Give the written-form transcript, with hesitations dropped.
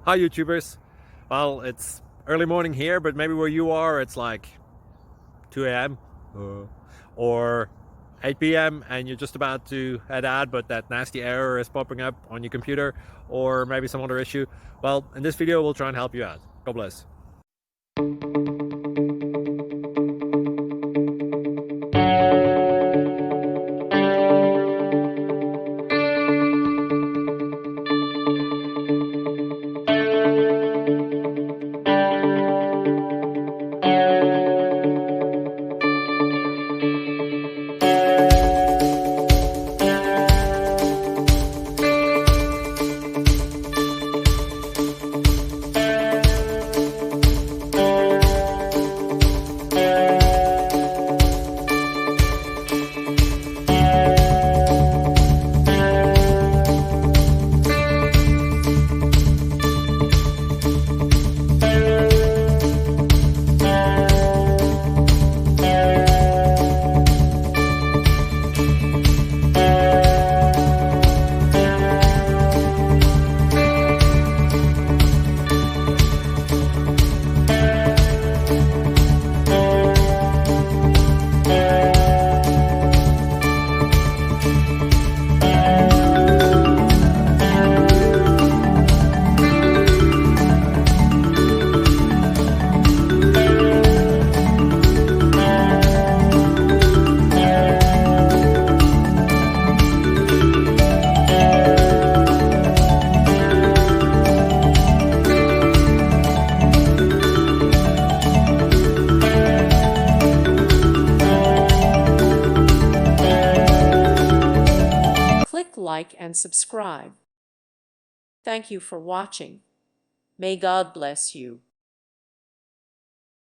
Hi YouTubers. Well, it's early morning here, but maybe where you are it's like 2 a.m. or 8 p.m. and you're just about to head out, but that nasty error is popping up on your computer, or maybe some other issue. Well, in this video we'll try and help you out. God bless. Click like and subscribe. Thank you for watching. May God bless you.